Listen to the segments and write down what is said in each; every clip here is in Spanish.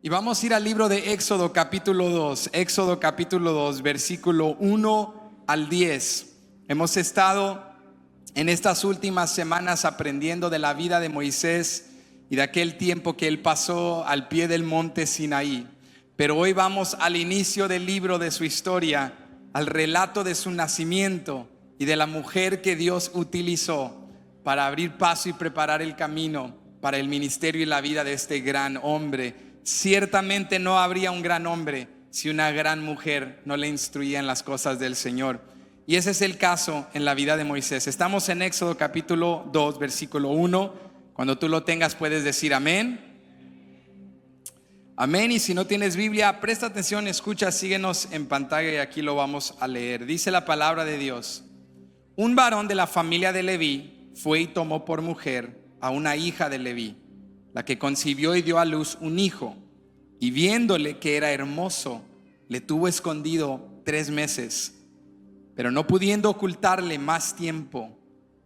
Y vamos a ir al libro de Éxodo capítulo 2, Éxodo capítulo 2, versículo 1 al 10. Hemos estado en estas últimas semanas aprendiendo de la vida de Moisés y de aquel tiempo que él pasó al pie del monte Sinaí. Pero hoy vamos al inicio del libro de su historia, al relato de su nacimiento y de la mujer que Dios utilizó para abrir paso y preparar el camino para el ministerio y la vida de este gran hombre. Ciertamente no habría un gran hombre si una gran mujer no le instruía en las cosas del Señor. Y ese es el caso en la vida de Moisés. Estamos en Éxodo capítulo 2, versículo 1. Cuando tú lo tengas puedes decir amén. Amén. Y si no tienes Biblia, presta atención, escucha, síguenos en pantalla y aquí lo vamos a leer. Dice la palabra de Dios: un varón de la familia de Leví fue y tomó por mujer a una hija de Leví, la que concibió y dio a luz un hijo, y viéndole que era hermoso, le tuvo escondido 3 meses. Pero no pudiendo ocultarle más tiempo,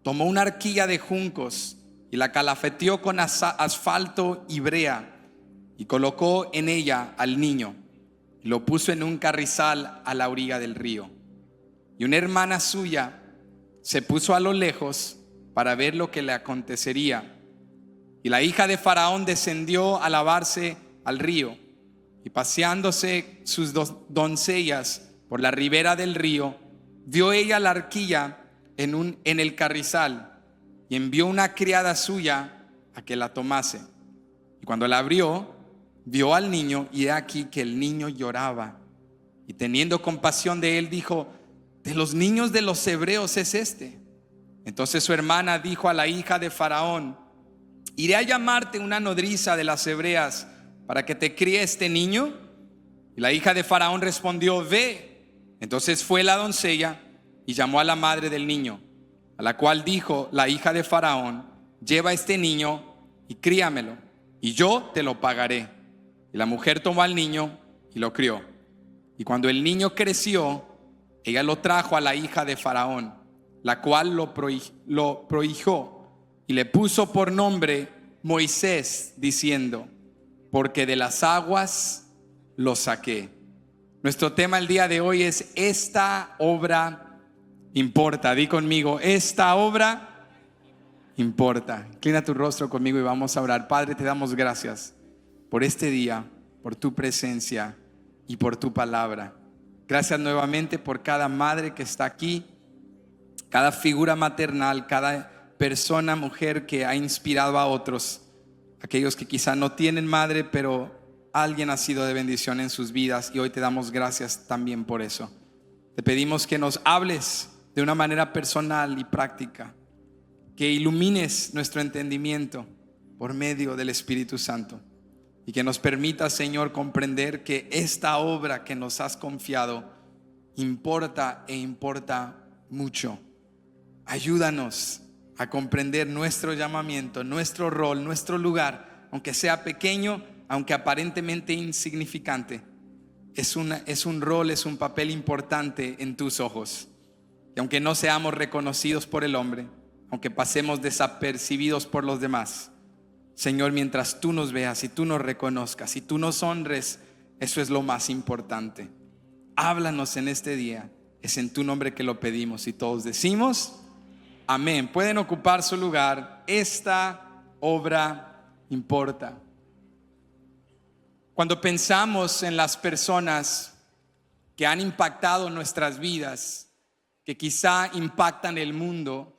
tomó una arquilla de juncos y la calafeteó con asfalto y brea, y colocó en ella al niño, y lo puso en un carrizal a la orilla del río. Y una hermana suya se puso a lo lejos para ver lo que le acontecería. Y la hija de Faraón descendió a lavarse al río, y paseándose sus doncellas por la ribera del río, vio ella la arquilla en el carrizal, y envió una criada suya a que la tomase. Y cuando la abrió, vio al niño, y he aquí que el niño lloraba. Y teniendo compasión de él, dijo: de los niños de los hebreos es este. Entonces su hermana dijo a la hija de Faraón: iré a llamarte una nodriza de las hebreas para que te críe este niño. Y la hija de Faraón respondió: ve. Entonces fue la doncella y llamó a la madre del niño, a la cual dijo la hija de Faraón: lleva este niño y críamelo, y yo te lo pagaré. Y la mujer tomó al niño y lo crió. Y cuando el niño creció, ella lo trajo a la hija de Faraón, la cual lo prohijó y le puso por nombre Moisés, diciendo: porque de las aguas lo saqué. Nuestro tema el día de hoy es: esta obra importa. Di conmigo: esta obra importa. Inclina tu rostro conmigo y vamos a orar. Padre, te damos gracias por este día, por tu presencia y por tu palabra. Gracias nuevamente por cada madre que está aquí, cada figura maternal, cada persona, mujer que ha inspirado a otros, aquellos que quizá no tienen madre, pero alguien ha sido de bendición en sus vidas, y hoy te damos gracias también por eso. Te pedimos que nos hables de una manera personal y práctica, que ilumines nuestro entendimiento por medio del Espíritu Santo, y que nos permita, Señor, comprender que esta obra que nos has confiado importa e importa mucho. Ayúdanos a comprender nuestro llamamiento, nuestro rol, nuestro lugar, aunque sea pequeño, aunque aparentemente insignificante. Es un rol, es un papel importante en tus ojos. Y aunque no seamos reconocidos por el hombre, aunque pasemos desapercibidos por los demás, Señor, mientras tú nos veas y tú nos reconozcas y tú nos honres, eso es lo más importante. Háblanos en este día. Es en tu nombre que lo pedimos, y todos decimos amén. Pueden ocupar su lugar. Esta obra importa. Cuando pensamos en las personas que han impactado nuestras vidas, que quizá impactan el mundo,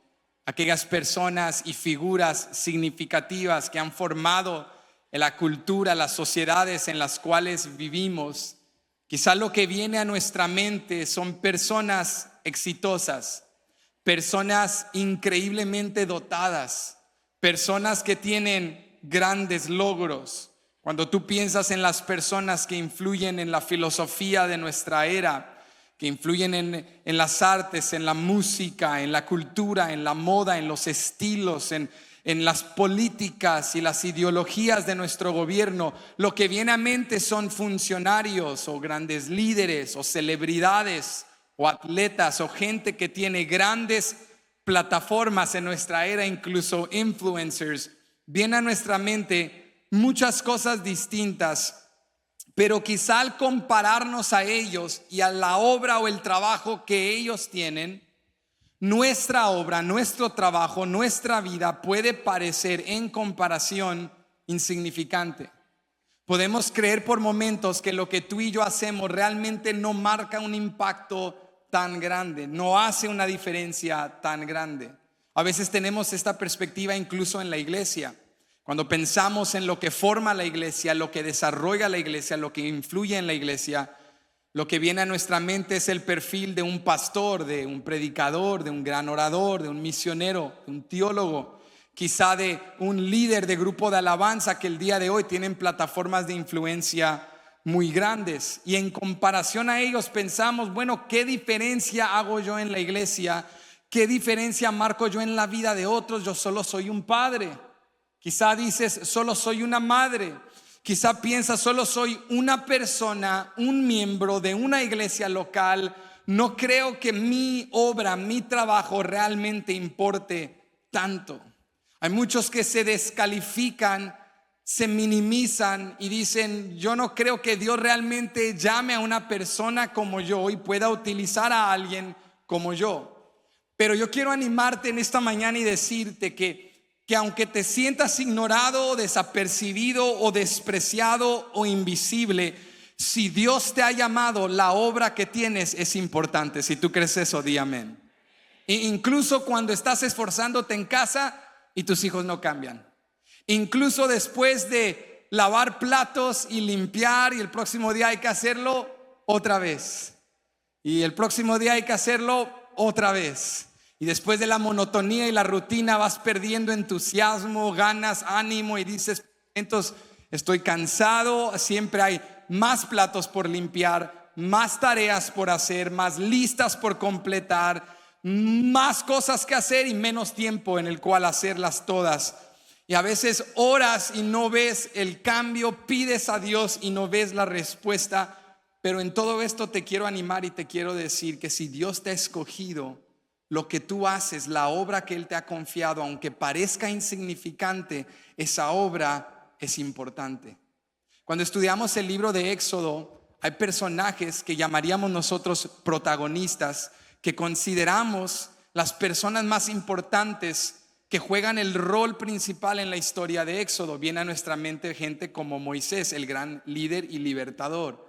aquellas personas y figuras significativas que han formado la cultura, las sociedades en las cuales vivimos, quizá lo que viene a nuestra mente son personas exitosas, personas increíblemente dotadas, personas que tienen grandes logros. Cuando tú piensas en las personas que influyen en la filosofía de nuestra era, que influyen en las artes, en la música, en la cultura, en la moda, en los estilos, en las políticas y las ideologías de nuestro gobierno, lo que viene a mente son funcionarios o grandes líderes o celebridades o atletas o gente que tiene grandes plataformas en nuestra era, incluso influencers. Viene a nuestra mente muchas cosas distintas Pero quizá al compararnos a ellos y a la obra o el trabajo que ellos tienen, nuestra obra, nuestro trabajo, nuestra vida puede parecer en comparación insignificante. Podemos creer por momentos que lo que tú y yo hacemos realmente no marca un impacto tan grande, no hace una diferencia tan grande. A veces tenemos esta perspectiva incluso en la iglesia. Cuando pensamos en lo que forma la iglesia, lo que desarrolla la iglesia, lo que influye en la iglesia, lo que viene a nuestra mente es el perfil de un pastor, de un predicador, de un gran orador, de un misionero, de un teólogo, quizá de un líder de grupo de alabanza que el día de hoy tienen plataformas de influencia muy grandes. Y en comparación a ellos pensamos, bueno, ¿qué diferencia hago yo en la iglesia? ¿Qué diferencia marco yo en la vida de otros? Yo solo soy un padre. Quizá dices, solo soy una madre. Quizá piensas, solo soy una persona, un miembro de una iglesia local. No creo que mi obra, mi trabajo realmente importe tanto. Hay muchos que se descalifican, se minimizan y dicen, yo no creo que Dios realmente llame a una persona como yo y pueda utilizar a alguien como yo. Pero yo quiero animarte en esta mañana y decirte que aunque te sientas ignorado, desapercibido o despreciado o invisible, si Dios te ha llamado, la obra que tienes es importante. Si tú crees eso, di amén. Incluso cuando estás esforzándote en casa y tus hijos no cambian. Incluso después de lavar platos y limpiar, y el próximo día hay que hacerlo otra vez. Y el próximo día hay que hacerlo otra vez. Y después de la monotonía y la rutina vas perdiendo entusiasmo, ganas, ánimo y dices, entonces estoy cansado, siempre hay más platos por limpiar, más tareas por hacer, más listas por completar, más cosas que hacer y menos tiempo en el cual hacerlas todas. Y a veces oras y no ves el cambio, pides a Dios y no ves la respuesta. Pero en todo esto te quiero animar y te quiero decir que si Dios te ha escogido, lo que tú haces, la obra que Él te ha confiado, aunque parezca insignificante, esa obra es importante. Cuando estudiamos el libro de Éxodo, hay personajes que llamaríamos nosotros protagonistas, que consideramos las personas más importantes que juegan el rol principal en la historia de Éxodo. Viene a nuestra mente gente como Moisés, el gran líder y libertador.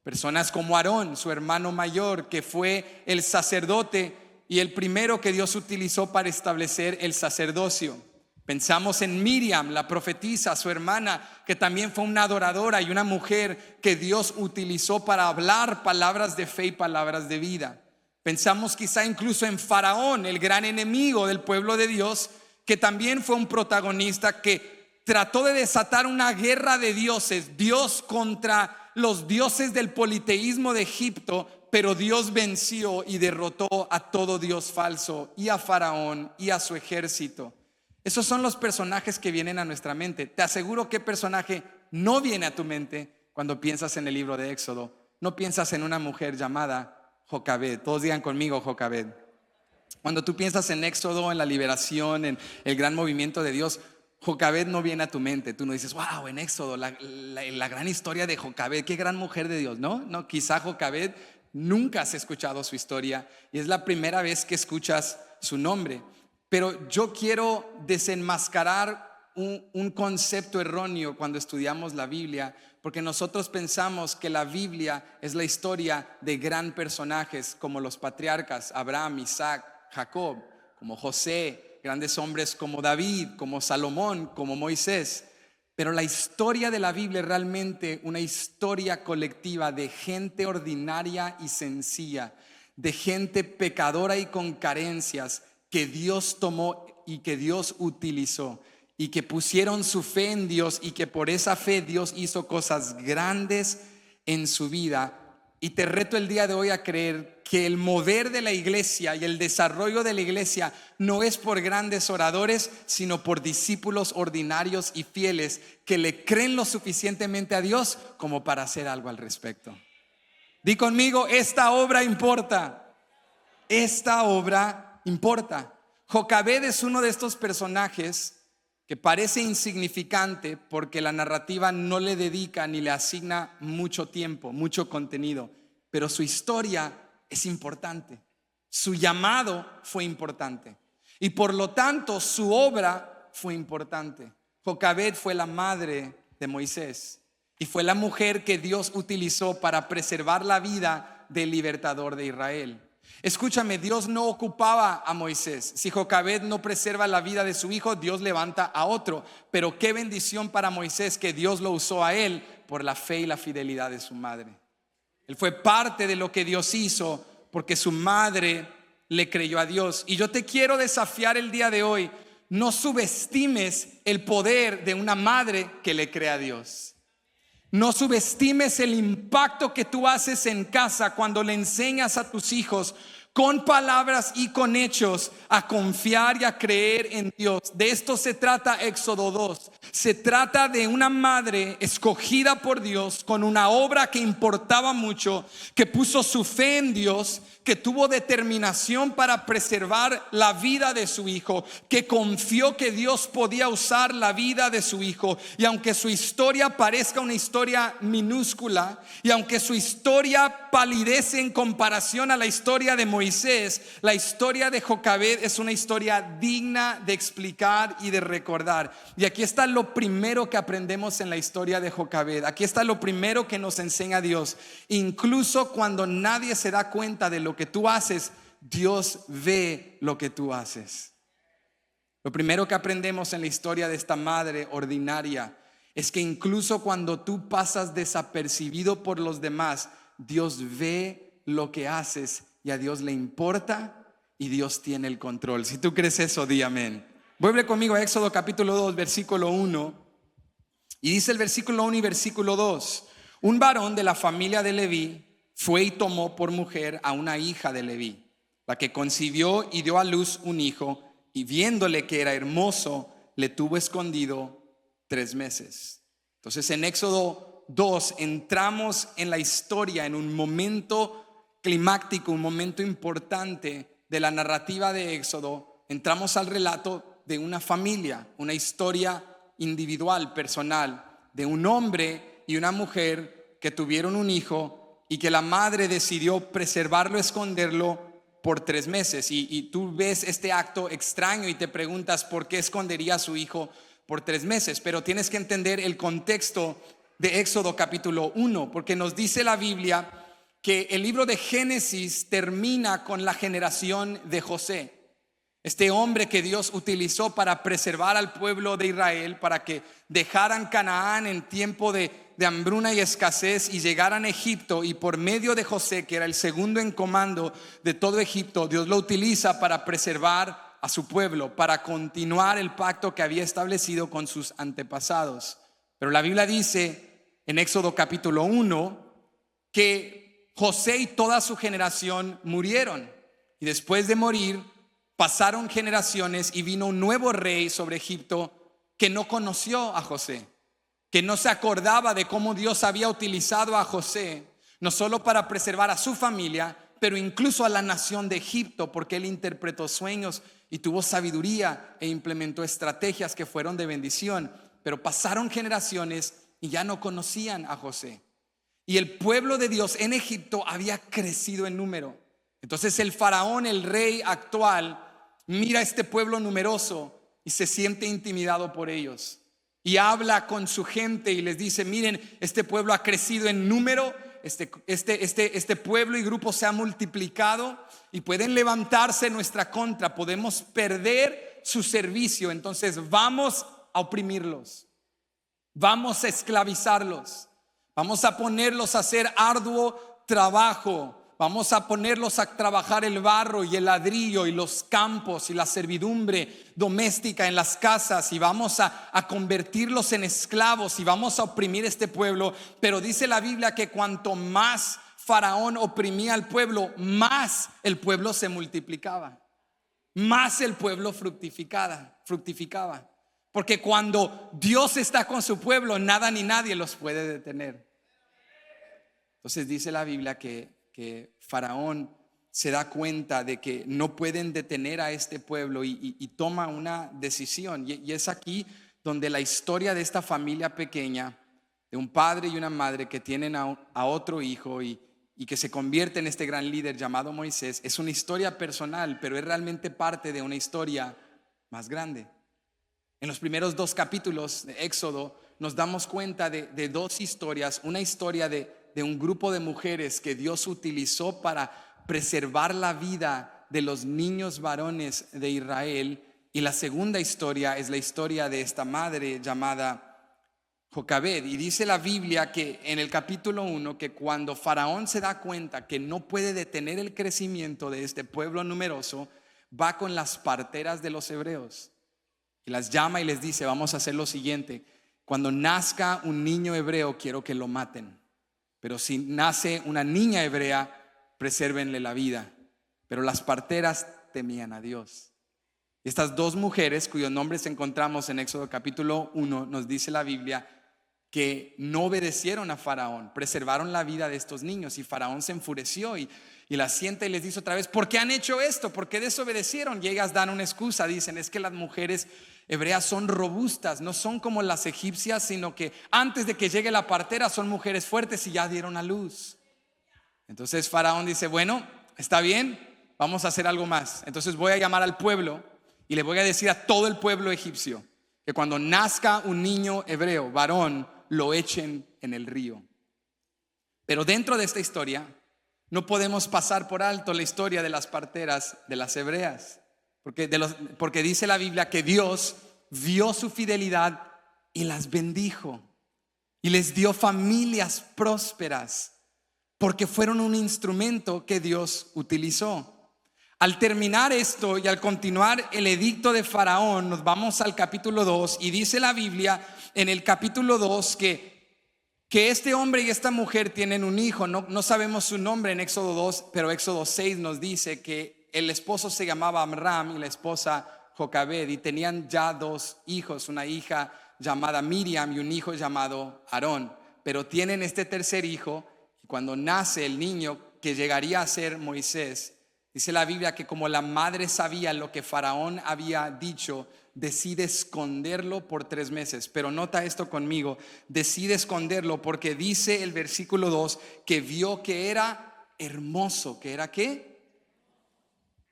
Personas como Aarón, su hermano mayor, que fue el sacerdote y el primero que Dios utilizó para establecer el sacerdocio. Pensamos en Miriam, la profetisa, su hermana, que también fue una adoradora y una mujer que Dios utilizó para hablar palabras de fe y palabras de vida. Pensamos quizá incluso en Faraón, el gran enemigo del pueblo de Dios, que también fue un protagonista que trató de desatar una guerra de dioses, Dios contra los dioses del politeísmo de Egipto, pero Dios venció y derrotó a todo dios falso y a Faraón y a su ejército. Esos son los personajes que vienen a nuestra mente. Te aseguro que personaje no viene a tu mente cuando piensas en el libro de Éxodo. No piensas en una mujer llamada Jocabed. Todos digan conmigo Jocabed. Cuando tú piensas en Éxodo, en la liberación, en el gran movimiento de Dios, Jocabed no viene a tu mente. Tú no dices, wow, en Éxodo, la gran historia de Jocabed, qué gran mujer de Dios. No, quizá Jocabed nunca has escuchado su historia y es la primera vez que escuchas su nombre. Pero yo quiero desenmascarar un concepto erróneo cuando estudiamos la Biblia, porque nosotros pensamos que la Biblia es la historia de gran personajes como los patriarcas Abraham, Isaac, Jacob, como José, grandes hombres como David, como Salomón, como Moisés. Pero la historia de la Biblia es realmente una historia colectiva de gente ordinaria y sencilla, de gente pecadora y con carencias que Dios tomó y que Dios utilizó, y que pusieron su fe en Dios y que por esa fe Dios hizo cosas grandes en su vida. Y te reto el día de hoy a creer que el mover de la iglesia y el desarrollo de la iglesia no es por grandes oradores, sino por discípulos ordinarios y fieles que le creen lo suficientemente a Dios como para hacer algo al respecto. Di conmigo, esta obra importa. Esta obra importa. Jocabed es uno de estos personajes que parece insignificante porque la narrativa no le dedica ni le asigna mucho tiempo, mucho contenido, pero su historia es importante. Su llamado fue importante y por lo tanto su obra fue importante. Jocabed fue la madre de Moisés y fue la mujer que Dios utilizó para preservar la vida del libertador de Israel. Escúchame, Dios no ocupaba a Moisés. Si Jocabed no preserva la vida de su hijo, Dios levanta a otro. Pero qué bendición para Moisés que Dios lo usó a él por la fe y la fidelidad de su madre. Él fue parte de lo que Dios hizo porque su madre le creyó a Dios. Y yo te quiero desafiar el día de hoy: no subestimes el poder de una madre que le cree a Dios. No subestimes el impacto que tú haces en casa cuando le enseñas a tus hijos con palabras y con hechos a confiar y a creer en Dios. De esto se trata Éxodo 2. Se trata de una madre escogida por Dios con una obra que importaba mucho, que puso su fe en Dios, que tuvo determinación para preservar la vida de su hijo, que confió que Dios podía usar la vida de su hijo. Y aunque su historia parezca una historia minúscula, y aunque su historia palidece en comparación a la historia de Moisés, la historia de Jocabed es una historia digna de explicar y de recordar. Y aquí está lo primero que aprendemos en la historia de Jocabed. Aquí está lo primero que nos enseña Dios. Incluso cuando nadie se da cuenta de lo que tú haces, Dios ve lo que tú haces. Lo primero que aprendemos en la historia de esta madre ordinaria es que incluso cuando tú pasas desapercibido por los demás, Dios ve lo que haces y a Dios le importa y Dios tiene el control. Si tú crees eso, di amén. Vuelve conmigo a Éxodo capítulo 2, versículo 1. Y dice el versículo 1 y versículo 2: un varón de la familia de Leví fue y tomó por mujer a una hija de Leví, la que concibió y dio a luz un hijo, y viéndole que era hermoso, le tuvo escondido 3 meses. Entonces en Éxodo 2 entramos en la historia, en un momento climático, un momento importante de la narrativa de Éxodo. Entramos al relato de una familia, una historia individual, personal, de un hombre y una mujer que tuvieron un hijo y que la madre decidió preservarlo, esconderlo por 3 meses. Y tú ves este acto extraño y te preguntas por qué escondería a su hijo por 3 meses. Pero tienes que entender el contexto de Éxodo capítulo 1, porque nos dice la Biblia que el libro de Génesis termina con la generación de José, este hombre que Dios utilizó para preservar al pueblo de Israel, para que dejaran Canaán en tiempo de hambruna y escasez y llegaran a Egipto. Y por medio de José, que era el segundo en comando de todo Egipto, Dios lo utiliza para preservar a su pueblo, para continuar el pacto que había establecido con sus antepasados. Pero la Biblia dice en Éxodo capítulo 1 que José y toda su generación murieron, y después de morir pasaron generaciones y vino un nuevo rey sobre Egipto que no conoció a José, que no se acordaba de cómo Dios había utilizado a José, no solo para preservar a su familia, pero incluso a la nación de Egipto, porque él interpretó sueños y tuvo sabiduría e implementó estrategias que fueron de bendición. Pero pasaron generaciones y ya no conocían a José. Y el pueblo de Dios en Egipto había crecido en número. Entonces el faraón, el rey actual, mira a este pueblo numeroso y se siente intimidado por ellos. Y habla con su gente y les dice: miren, este pueblo ha crecido en número, este pueblo y grupo se ha multiplicado y pueden levantarse en nuestra contra, podemos perder su servicio. Entonces vamos a oprimirlos, vamos a esclavizarlos, vamos a ponerlos a hacer arduo trabajo. Vamos a ponerlos a trabajar el barro y el ladrillo y los campos y la servidumbre doméstica en las casas, y vamos a convertirlos en esclavos y vamos a oprimir este pueblo. Pero dice la Biblia que cuanto más Faraón oprimía al pueblo, más el pueblo se multiplicaba, más el pueblo fructificaba. Porque cuando Dios está con su pueblo, nada ni nadie los puede detener. Entonces dice la Biblia que Faraón se da cuenta de que no pueden detener a este pueblo y toma una decisión. Y es aquí donde la historia de esta familia pequeña, de un padre y una madre que tienen a otro hijo y que se convierte en este gran líder llamado Moisés, es una historia personal, pero es realmente parte de una historia más grande. En los primeros 2 capítulos de Éxodo nos damos cuenta de 2 historias. Una historia de un grupo de mujeres que Dios utilizó para preservar la vida de los niños varones de Israel. Y la segunda historia es la historia de esta madre llamada Jocabed. Y dice la Biblia que en el capítulo 1 que cuando Faraón se da cuenta que no puede detener el crecimiento de este pueblo numeroso, va con las parteras de los hebreos y las llama y les dice: vamos a hacer lo siguiente, cuando nazca un niño hebreo quiero que lo maten, pero si nace una niña hebrea, presérvenle la vida. Pero las parteras temían a Dios. Estas 2 mujeres cuyos nombres encontramos en Éxodo capítulo 1, nos dice la Biblia que no obedecieron a Faraón, preservaron la vida de estos niños, y Faraón se enfureció y las sienta y les dice otra vez: ¿por qué han hecho esto? ¿Por qué desobedecieron? Y ellas dan una excusa, dicen: es que las mujeres hebreas son robustas, no son como las egipcias, sino que antes de que llegue la partera son mujeres fuertes y ya dieron a luz. Entonces Faraón dice: bueno, está bien, vamos a hacer algo más. Entonces voy a llamar al pueblo y le voy a decir a todo el pueblo egipcio que cuando nazca un niño hebreo, varón, lo echen en el río. Pero dentro de esta historia no podemos pasar por alto la historia de las parteras de las hebreas, porque dice la Biblia que Dios vio su fidelidad y las bendijo y les dio familias prósperas, porque fueron un instrumento que Dios utilizó. Al terminar esto y al continuar el edicto de Faraón, nos vamos al capítulo 2 y dice la Biblia en el capítulo 2 que este hombre y esta mujer tienen un hijo. No sabemos su nombre en Éxodo 2, pero Éxodo 6 nos dice que el esposo se llamaba Amram y la esposa Jocabed, y tenían ya 2 hijos, una hija llamada Miriam y un hijo llamado Aarón. Pero tienen este tercer hijo, y cuando nace el niño que llegaría a ser Moisés, dice la Biblia que como la madre sabía lo que Faraón había dicho, decide esconderlo por 3 meses. Pero nota esto conmigo: decide esconderlo porque dice el versículo 2 que vio que era hermoso. ¿Que era qué?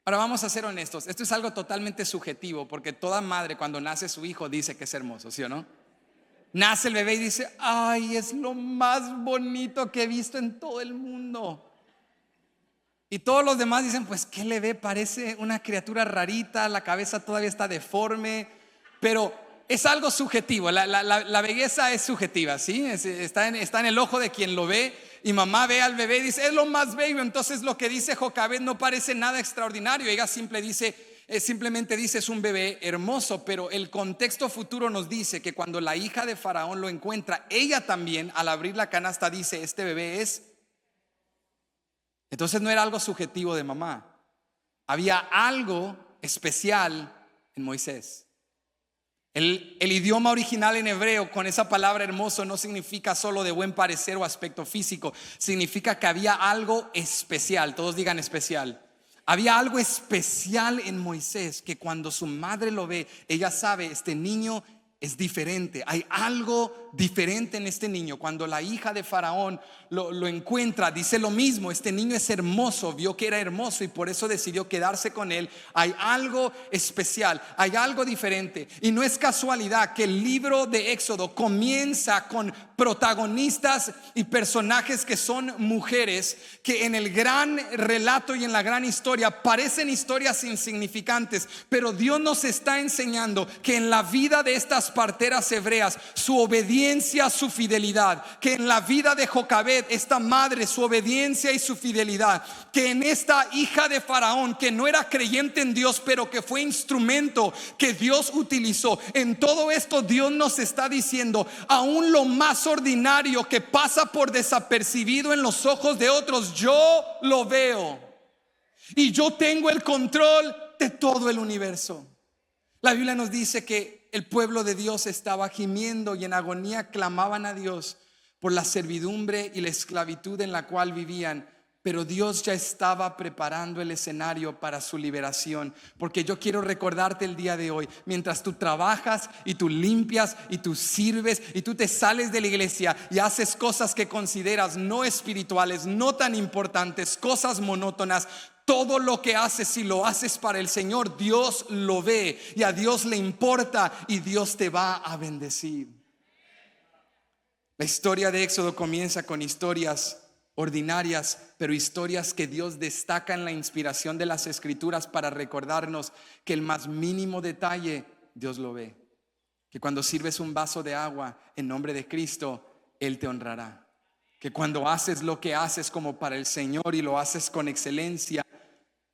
Ahora vamos a ser honestos, esto es algo totalmente subjetivo, porque toda madre cuando nace su hijo dice que es hermoso, ¿sí o no? Nace el bebé y dice: ay, es lo más bonito que he visto en todo el mundo. Y todos los demás dicen: pues ¿qué le ve? Parece una criatura rarita, la cabeza todavía está deforme. Pero es algo subjetivo, la belleza es subjetiva, ¿sí? Está en el ojo de quien lo ve. Y mamá ve al bebé y dice: es lo más bello. Entonces lo que dice Jocabed no parece nada extraordinario. Ella simplemente dice: es un bebé hermoso. Pero el contexto futuro nos dice que cuando la hija de Faraón lo encuentra, ella también al abrir la canasta dice: este bebé es. Entonces no era algo subjetivo de mamá, había algo especial en Moisés. El idioma original en hebreo con esa palabra hermoso no significa solo de buen parecer o aspecto físico, significa que había algo especial. Todos digan especial. Había algo especial en Moisés, que cuando su madre lo ve, ella sabe: este niño es diferente, hay algo diferente en este niño. Cuando la hija de Faraón lo encuentra, dice lo mismo: este niño es hermoso, vio que era hermoso y por eso decidió quedarse con él. Hay algo especial, hay algo diferente. Y no es casualidad que el libro de Éxodo comienza con protagonistas y personajes que son mujeres, que en el gran relato y en la gran historia parecen historias insignificantes, pero Dios nos está enseñando que en la vida de estas parteras hebreas, su obediencia, su fidelidad; que en la vida de Jocabed, esta madre, su obediencia y su fidelidad; que en esta hija de Faraón, que no era creyente en Dios, pero que fue instrumento que Dios utilizó. En todo esto Dios nos está diciendo: aún lo más ordinario que pasa por desapercibido en los ojos de otros, yo lo veo y yo tengo el control de todo el universo. La Biblia nos dice que el pueblo de Dios estaba gimiendo y en agonía clamaban a Dios por la servidumbre y la esclavitud en la cual vivían. pero Dios ya estaba preparando el escenario para su liberación. Porque yo quiero recordarte el día de hoy, mientras tú trabajas y tú limpias y tú sirves y tú te sales de la iglesia y haces cosas que consideras no espirituales, no tan importantes, cosas monótonas, todo lo que haces, si lo haces para el Señor, Dios lo ve y a Dios le importa y Dios te va a bendecir. La historia de Éxodo comienza con historias ordinarias, pero historias que Dios destaca en la inspiración de las Escrituras para recordarnos que el más mínimo detalle Dios lo ve. Que cuando sirves un vaso de agua en nombre de Cristo, Él te honrará. Que cuando haces lo que haces como para el Señor y lo haces con excelencia,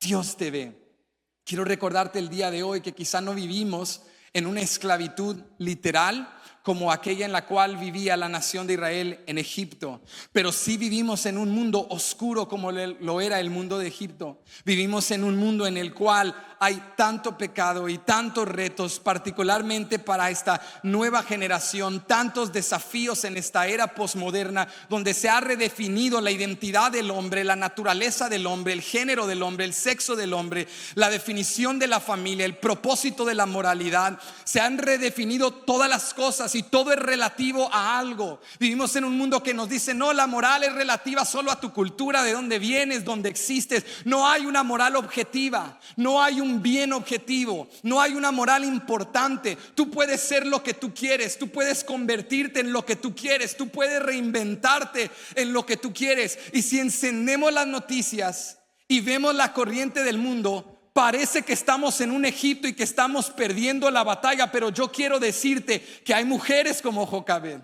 Dios te ve. Quiero recordarte el día de hoy que quizá no vivimos en una esclavitud literal como aquella en la cual vivía la nación de Israel en Egipto, pero sí vivimos en un mundo oscuro como lo era el mundo de Egipto. Vivimos en un mundo en el cual hay tanto pecado y tantos retos, particularmente para esta nueva generación, tantos desafíos en esta era posmoderna, donde se ha redefinido la identidad del hombre, la naturaleza del hombre, el género del hombre, el sexo del hombre, la definición de la familia, el propósito de la moralidad. Se han redefinido todas las cosas y todo es relativo a algo. Vivimos en un mundo que nos dice: no, la moral es relativa solo a tu cultura, de dónde vienes, dónde existes. No hay una moral objetiva, no hay un bien objetivo, no hay una moral importante. Tú puedes ser lo que tú quieres, tú puedes convertirte en lo que tú quieres, tú puedes reinventarte en lo que tú quieres. Y si encendemos las noticias y vemos la corriente del mundo, parece que estamos en un Egipto y que estamos perdiendo la batalla. Pero yo quiero decirte que hay mujeres como Jocabed,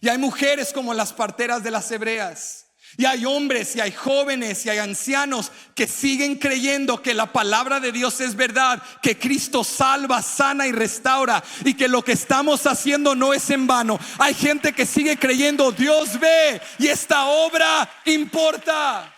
y hay mujeres como las parteras de las hebreas, y hay hombres y hay jóvenes y hay ancianos que siguen creyendo que la palabra de Dios es verdad, que Cristo salva, sana y restaura, y que lo que estamos haciendo no es en vano. Hay gente que sigue creyendo: Dios ve y esta obra importa.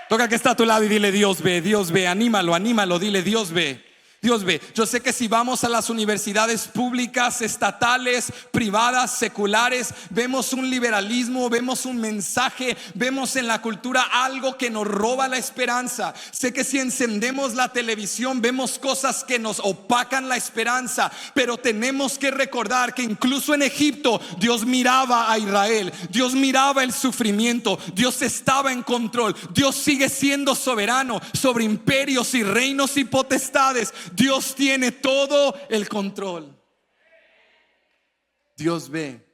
Toca que está a tu lado y dile: Dios ve, Dios ve. Anímalo, anímalo, dile: Dios ve. Dios ve. Yo sé que si vamos a las universidades públicas, estatales, privadas, seculares, vemos un liberalismo, vemos un mensaje, vemos en la cultura algo que nos roba la esperanza. Sé que si encendemos la televisión vemos cosas que nos opacan la esperanza, pero tenemos que recordar que incluso en Egipto Dios miraba a Israel, Dios miraba el sufrimiento, Dios estaba en control. Dios sigue siendo soberano sobre imperios y reinos y potestades. Dios tiene todo el control. Dios ve.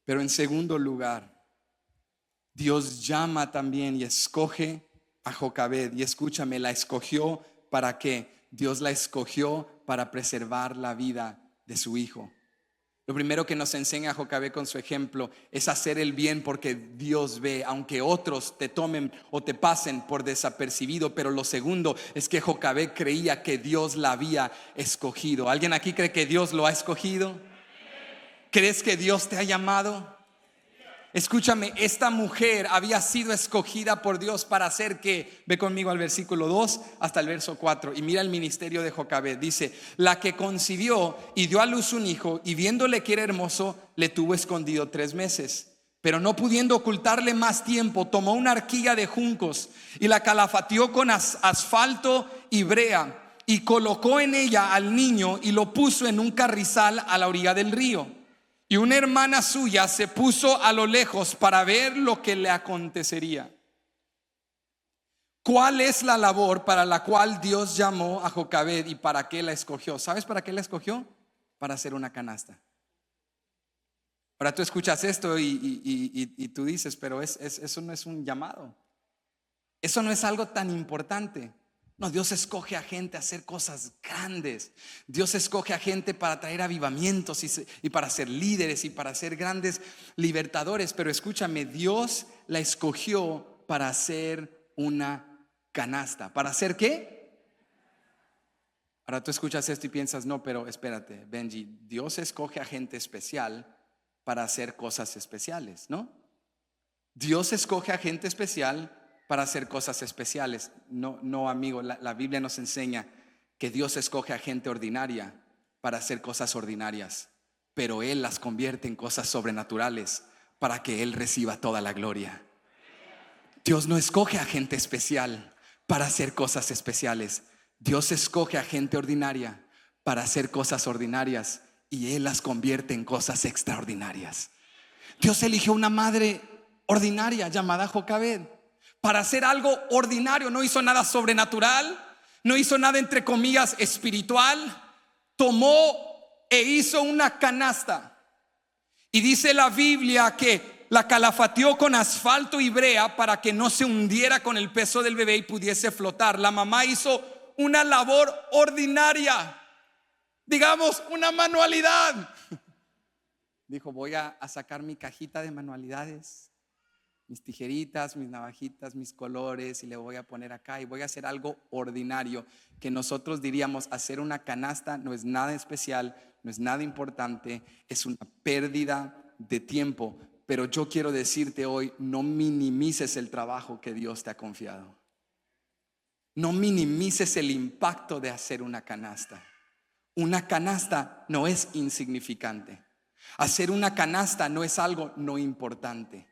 Pero en segundo lugar, Dios llama también y escoge a Jocabed. Y escúchame, la escogió ¿para qué? Dios la escogió para preservar la vida de su hijo. Lo primero que nos enseña Jocabed con su ejemplo es hacer el bien porque Dios ve, aunque otros te tomen o te pasen por desapercibido. Pero lo segundo es que Jocabed creía que Dios la había escogido. ¿Alguien aquí cree que Dios lo ha escogido? ¿Crees que Dios te ha llamado? Escúchame, esta mujer había sido escogida por Dios para hacer que, ve conmigo al versículo 2 hasta el verso 4 y mira el ministerio de Jocabed. Dice: la que concibió y dio a luz un hijo, y viéndole que era hermoso, le tuvo escondido 3 meses. Pero no pudiendo ocultarle más tiempo, tomó una arquilla de juncos y la calafateó con asfalto y brea, y colocó en ella al niño y lo puso en un carrizal a la orilla del río. Y una hermana suya se puso a lo lejos para ver lo que le acontecería. ¿Cuál es la labor para la cual Dios llamó a Jocabed y para qué la escogió? ¿Sabes para qué la escogió? Para hacer una canasta. Ahora tú escuchas esto y tú dices: pero eso no es un llamado. Eso no es algo tan importante. No, Dios escoge a gente a hacer cosas grandes. Dios escoge a gente para traer avivamientos y para ser líderes y para ser grandes libertadores. Pero escúchame, Dios la escogió para hacer una canasta. ¿Para hacer qué? Ahora tú escuchas esto y piensas: no, pero espérate, Benji, Dios escoge a gente especial para hacer cosas especiales, ¿no? Dios escoge a gente especial para hacer cosas especiales. No, amigo, la Biblia nos enseña que Dios escoge a gente ordinaria para hacer cosas ordinarias, pero Él las convierte en cosas sobrenaturales para que Él reciba toda la gloria. Dios no escoge a gente especial para hacer cosas especiales. Dios escoge a gente ordinaria para hacer cosas ordinarias y Él las convierte en cosas extraordinarias. Dios eligió una madre ordinaria llamada Jocabed para hacer algo ordinario. No hizo nada sobrenatural, no hizo nada entre comillas espiritual. Tomó e hizo una canasta. Y dice la Biblia que la calafateó con asfalto y brea para que no se hundiera con el peso del bebé y pudiese flotar. La mamá hizo una labor ordinaria, digamos una manualidad. Dijo: voy a sacar mi cajita de manualidades, mis tijeritas, mis navajitas, mis colores, y le voy a poner acá y voy a hacer algo ordinario, que nosotros diríamos hacer una canasta no es nada especial, no es nada importante, es una pérdida de tiempo. Pero yo quiero decirte hoy, no minimices el trabajo que Dios te ha confiado. No minimices el impacto de hacer una canasta. Una canasta no es insignificante. Hacer una canasta no es algo no importante.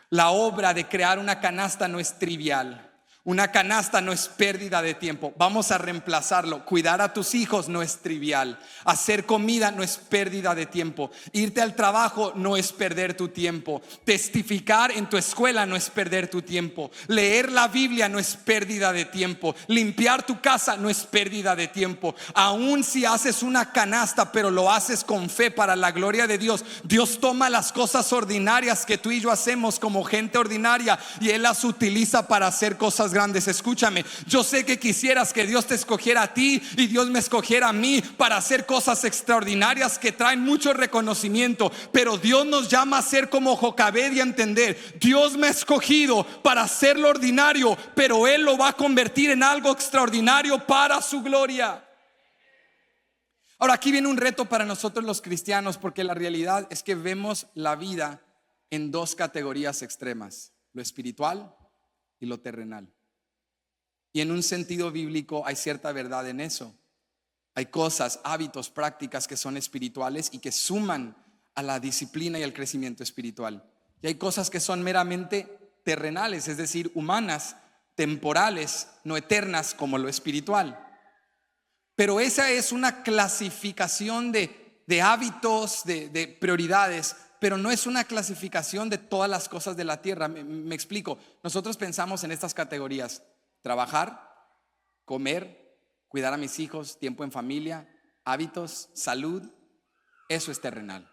La obra de crear una canasta no es trivial. Una canasta no es pérdida de tiempo. Vamos a reemplazarlo. Cuidar a tus hijos no es trivial. Hacer comida no es pérdida de tiempo. Irte al trabajo no es perder tu tiempo. Testificar en tu escuela no es perder tu tiempo. Leer la Biblia no es pérdida de tiempo. Limpiar tu casa no es pérdida de tiempo. Aun si haces una canasta, pero lo haces con fe para la gloria de Dios, Dios toma las cosas ordinarias que tú y yo hacemos como gente ordinaria y Él las utiliza para hacer cosas grandes. Escúchame, yo sé que quisieras que Dios te escogiera a ti y Dios me escogiera a mí para hacer cosas extraordinarias que traen mucho reconocimiento, pero Dios nos llama a ser como Jocabed y a entender: Dios me ha escogido para hacer lo ordinario, pero Él lo va a convertir en algo extraordinario para su gloria. Ahora, aquí viene un reto para nosotros los cristianos, porque la realidad es que vemos la vida en dos categorías extremas: lo espiritual y lo terrenal. Y en un sentido bíblico hay cierta verdad en eso. Hay cosas, hábitos, prácticas que son espirituales y que suman a la disciplina y al crecimiento espiritual. Y hay cosas que son meramente terrenales, es decir, humanas, temporales, no eternas, como lo espiritual. Pero esa es una clasificación de hábitos, de prioridades, pero no es una clasificación de todas las cosas de la tierra. Me explico. Nosotros pensamos en estas categorías: trabajar, comer, cuidar a mis hijos, tiempo en familia, hábitos, salud. Eso es terrenal.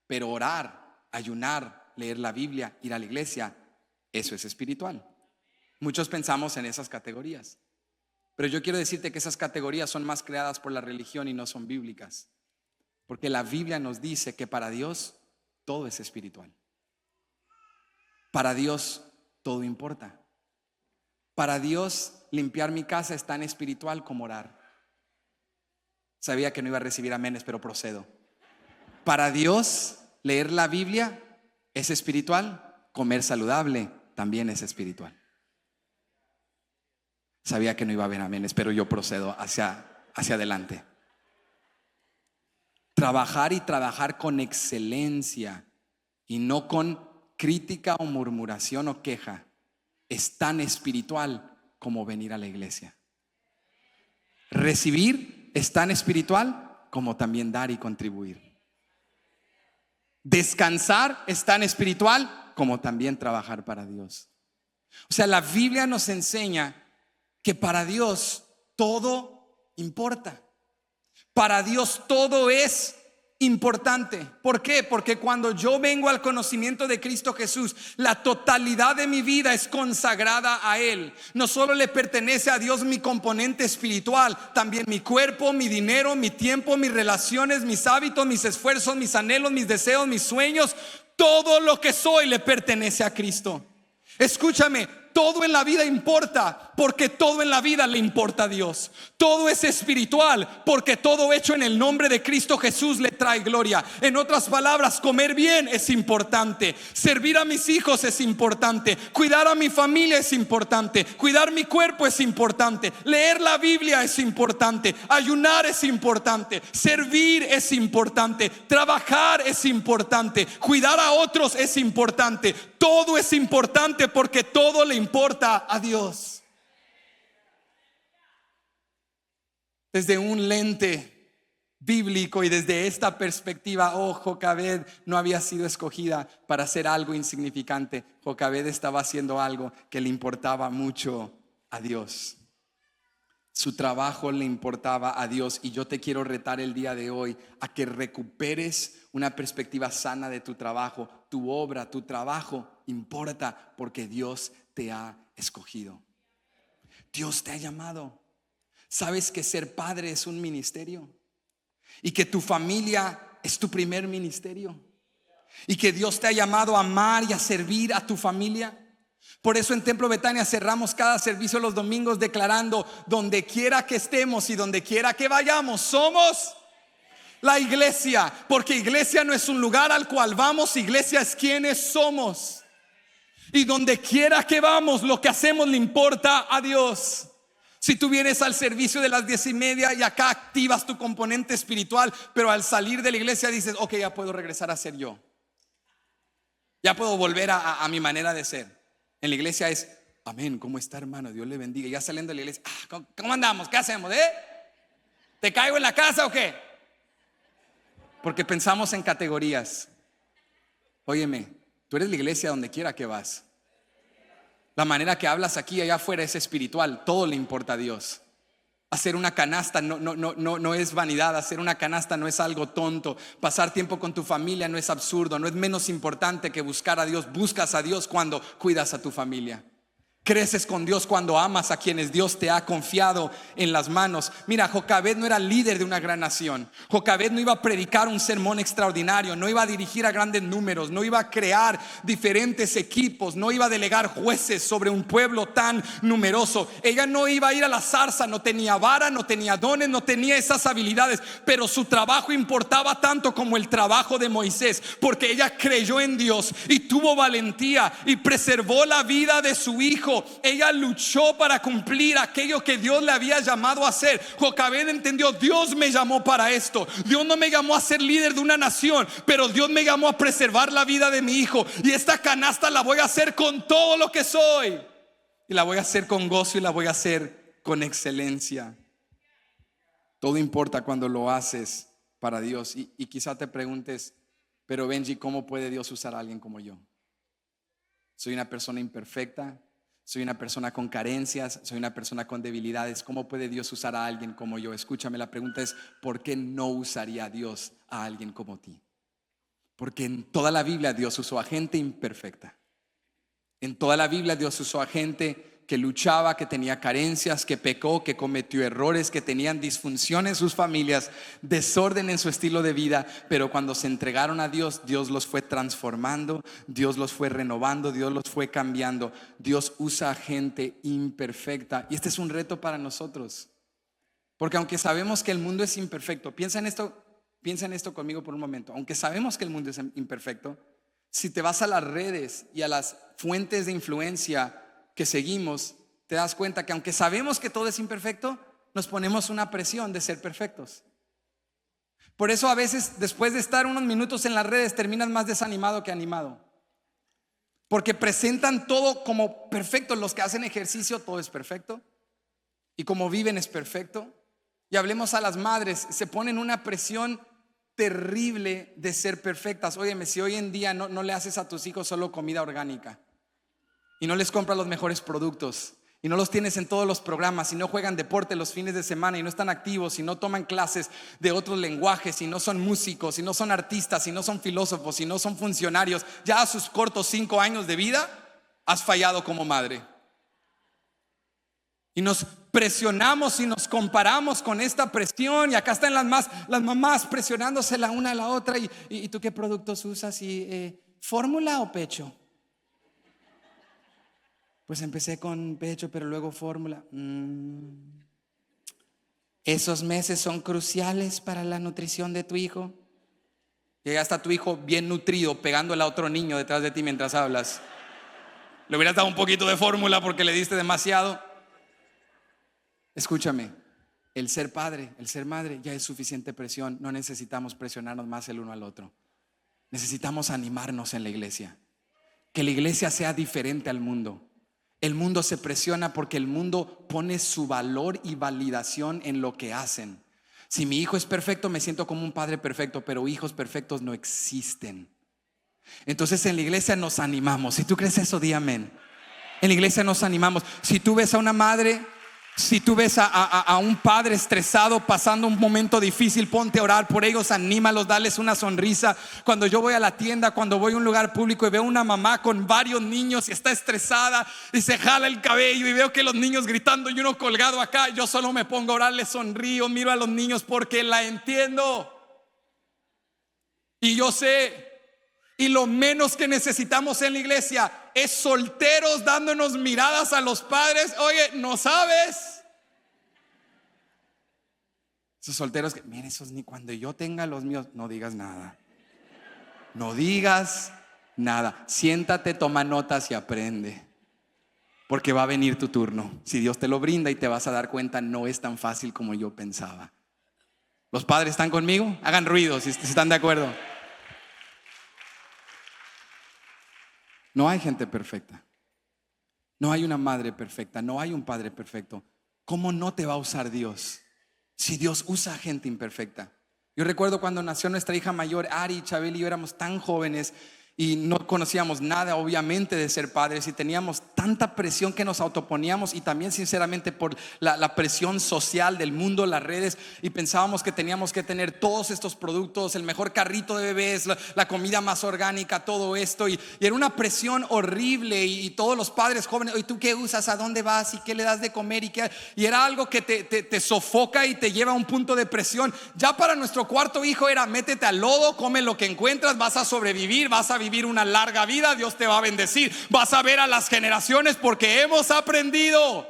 Pero orar, ayunar, leer la Biblia, ir a la iglesia, eso es espiritual. Muchos pensamos en esas categorías, pero yo quiero decirte que esas categorías son más creadas por la religión y no son bíblicas, porque la Biblia nos dice que para Dios todo es espiritual. Para Dios todo importa. Para Dios limpiar mi casa es tan espiritual como orar. Sabía que no iba a recibir amenes, pero procedo. Para Dios leer la Biblia es espiritual. Comer saludable también es espiritual. Sabía que no iba a haber amenes, pero yo procedo hacia adelante. Trabajar y trabajar con excelencia y no con crítica o murmuración o queja es tan espiritual como venir a la iglesia. Recibir es tan espiritual como también dar y contribuir. Descansar es tan espiritual como también trabajar para Dios. O sea, la Biblia nos enseña que para Dios todo importa. Para Dios todo es importante. ¿Por qué? Porque cuando yo vengo al conocimiento de Cristo Jesús, la totalidad de mi vida es consagrada a Él. No solo le pertenece a Dios mi componente espiritual, también mi cuerpo, mi dinero, mi tiempo, mis relaciones, mis hábitos, mis esfuerzos, mis anhelos, mis deseos, mis sueños. Todo lo que soy le pertenece a Cristo. Escúchame, todo en la vida importa, porque todo en la vida le importa a Dios. Todo es espiritual, porque todo hecho en el nombre de Cristo Jesús le trae gloria. En otras palabras, comer bien es importante, servir a mis hijos es importante, cuidar a mi familia es importante, cuidar mi cuerpo es importante, leer la Biblia es importante, ayunar es importante, servir es importante, trabajar es importante, cuidar a otros es importante. Todo es importante porque todo le importa a Dios. Desde un lente bíblico y desde esta perspectiva, Jocabed no había sido escogida para hacer algo insignificante. Jocabed estaba haciendo algo que le importaba mucho a Dios. Su trabajo le importaba a Dios, y yo te quiero retar el día de hoy a que recuperes una perspectiva sana de tu trabajo. Tu obra, tu trabajo importa porque Dios te ha escogido. Dios te ha llamado. ¿Sabes que ser padre es un ministerio? Y que tu familia es tu primer ministerio. Y que Dios te ha llamado a amar y a servir a tu familia. Por eso en Templo Betania cerramos cada servicio los domingos declarando: donde quiera que estemos y donde quiera que vayamos, somos la iglesia. Porque iglesia no es un lugar al cual vamos, iglesia es quienes somos. Y donde quiera que vamos, lo que hacemos le importa a Dios. Si tú vienes al servicio de las 10:30 y acá activas tu componente espiritual, pero al salir de la iglesia dices: ok, ya puedo regresar a ser yo, ya puedo volver a mi manera de ser. En la iglesia es: amén, ¿cómo está, hermano? Dios le bendiga. Y ya saliendo de la iglesia: ¿cómo andamos? ¿Qué hacemos? ¿Te caigo en la casa o qué? Porque pensamos en categorías. Óyeme, tú eres la iglesia donde quiera que vas. La manera que hablas aquí y allá afuera es espiritual. Todo le importa a Dios. Hacer una canasta no es vanidad. Hacer una canasta no es algo tonto. Pasar tiempo con tu familia no es absurdo. No es menos importante que buscar a Dios. Buscas a Dios cuando cuidas a tu familia. Creces con Dios cuando amas a quienes Dios te ha confiado en las manos. Mira, Jocabed no era líder de una gran nación. Jocabed no iba a predicar un sermón extraordinario, no iba a dirigir a grandes números, no iba a crear diferentes equipos, no iba a delegar jueces sobre un pueblo tan numeroso. Ella no iba a ir a la zarza, no tenía vara, no tenía dones, no tenía esas habilidades, pero su trabajo importaba tanto como el trabajo de Moisés, porque ella creyó en Dios y tuvo valentía y preservó la vida de su hijo. Ella luchó para cumplir aquello que Dios le había llamado a hacer. Jocabed entendió: Dios me llamó para esto. Dios no me llamó a ser líder de una nación, pero Dios me llamó a preservar la vida de mi hijo. Y esta canasta la voy a hacer con todo lo que soy. Y la voy a hacer con gozo y la voy a hacer con excelencia. Todo importa cuando lo haces para Dios. Y quizá te preguntes: pero Benji, ¿cómo puede Dios usar a alguien como yo? Soy una persona imperfecta. Soy una persona con carencias, soy una persona con debilidades. ¿Cómo puede Dios usar a alguien como yo? Escúchame, la pregunta es: ¿por qué no usaría Dios a alguien como ti? Porque en toda la Biblia Dios usó a gente imperfecta. En toda la Biblia Dios usó a gente que luchaba, que tenía carencias, que pecó, que cometió errores, que tenían disfunción en sus familias, desorden en su estilo de vida. Pero cuando se entregaron a Dios, Dios los fue transformando, Dios los fue renovando, Dios los fue cambiando. Dios usa a gente imperfecta. Y este es un reto para nosotros, porque aunque sabemos que el mundo es imperfecto, piensa en esto conmigo por un momento. Aunque sabemos que el mundo es imperfecto, si te vas a las redes y a las fuentes de influencia que seguimos, te das cuenta que aunque sabemos que todo es imperfecto, nos ponemos una presión de ser perfectos. Por eso a veces, después de estar unos minutos en las redes, terminas más desanimado que animado, porque presentan todo como perfecto. Los que hacen ejercicio, todo es perfecto, y como viven es perfecto. Y hablemos a las madres, se ponen una presión terrible de ser perfectas. Óyeme, si hoy en día no le haces a tus hijos solo comida orgánica, y no les compras los mejores productos, y no los tienes en todos los programas, y no juegan deporte los fines de semana, y no están activos, y no toman clases de otros lenguajes, y no son músicos, y no son artistas, y no son filósofos, y no son funcionarios, ya a sus cortos 5 años de vida has fallado como madre. Y nos presionamos y nos comparamos con esta presión, y acá están las mamás presionándose la una a la otra. ¿Y tú qué productos usas? ¿Y fórmula o pecho? Pues empecé con pecho, pero luego fórmula. Esos meses son cruciales para la nutrición de tu hijo. Y ya está tu hijo bien nutrido, pegándole a otro niño detrás de ti mientras hablas. Le hubieras dado un poquito de fórmula porque le diste demasiado. Escúchame, el ser padre, el ser madre ya es suficiente presión. No necesitamos presionarnos más el uno al otro. Necesitamos animarnos en la iglesia. Que la iglesia sea diferente al mundo. El mundo se presiona porque el mundo pone su valor y validación en lo que hacen. Si mi hijo es perfecto, me siento como un padre perfecto, pero hijos perfectos no existen. Entonces en la iglesia nos animamos. Si tú crees eso, di amén. En la iglesia nos animamos. Si tú ves a una madre, si tú ves a un padre estresado pasando un momento difícil, ponte a orar por ellos, anímalos, dales una sonrisa. Cuando yo voy a la tienda, cuando voy a un lugar público y veo una mamá con varios niños y está estresada y se jala el cabello y veo que los niños gritando y uno colgado acá, yo solo me pongo a orar, les sonrío, miro a los niños porque la entiendo. Y yo sé, y lo menos que necesitamos en la iglesia es solteros dándonos miradas a los padres. Oye, ¿no sabes? Esos solteros que, miren, esos ni cuando yo tenga los míos, no digas nada. No digas nada. Siéntate, toma notas y aprende. Porque va a venir tu turno. Si Dios te lo brinda y te vas a dar cuenta, no es tan fácil como yo pensaba. ¿Los padres están conmigo? Hagan ruido si están de acuerdo. No hay gente perfecta. No hay una madre perfecta. No hay un padre perfecto. ¿Cómo no te va a usar Dios si Dios usa gente imperfecta? Yo recuerdo cuando nació nuestra hija mayor, Ari, Chabel y yo éramos tan jóvenes y no conocíamos nada obviamente de ser padres y teníamos tanta presión que nos autoponíamos, y también sinceramente por la presión social del mundo, las redes, y pensábamos que teníamos que tener todos estos productos, el mejor carrito de bebés, la comida más orgánica, todo esto, y era una presión horrible, y todos los padres jóvenes, ¿y tú qué usas? ¿A dónde vas? ¿Y qué le das de comer? Y era algo que te sofoca y te lleva a un punto de presión. Ya para nuestro cuarto hijo era: métete al lodo, come lo que encuentras, vas a sobrevivir, vas a vivir una larga vida, Dios te va a bendecir, vas a ver a las generaciones porque hemos aprendido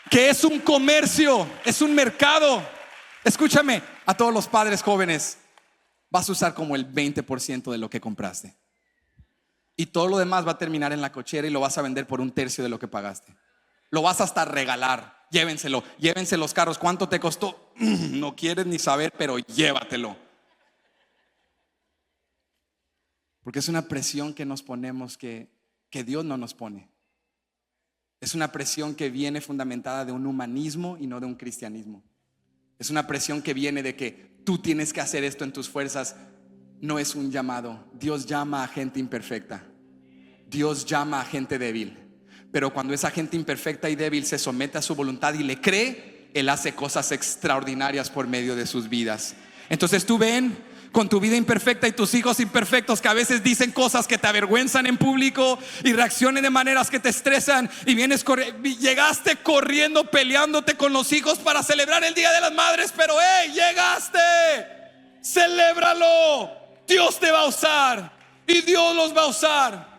que es un comercio, es un mercado. Escúchame, a todos los padres jóvenes, vas a usar como el 20% de lo que compraste y todo lo demás va a terminar en la cochera y lo vas a vender por 1/3 de lo que pagaste. Lo vas hasta regalar. Llévenselo, llévense los carros. ¿Cuánto te costó? No quieres ni saber, pero llévatelo. Porque es una presión que nos ponemos que Dios no nos pone. Es una presión que viene fundamentada de un humanismo y no de un cristianismo. Es una presión que viene de que tú tienes que hacer esto en tus fuerzas. No es un llamado. Dios llama a gente imperfecta. Dios llama a gente débil. Pero cuando esa gente imperfecta y débil se somete a su voluntad y le cree, Él hace cosas extraordinarias por medio de sus vidas. Entonces tú ven con tu vida imperfecta y tus hijos imperfectos que a veces dicen cosas que te avergüenzan en público y reaccionan de maneras que te estresan, y llegaste corriendo peleándote con los hijos para celebrar el Día de las Madres, pero llegaste, celébralo. Dios te va a usar y Dios los va a usar.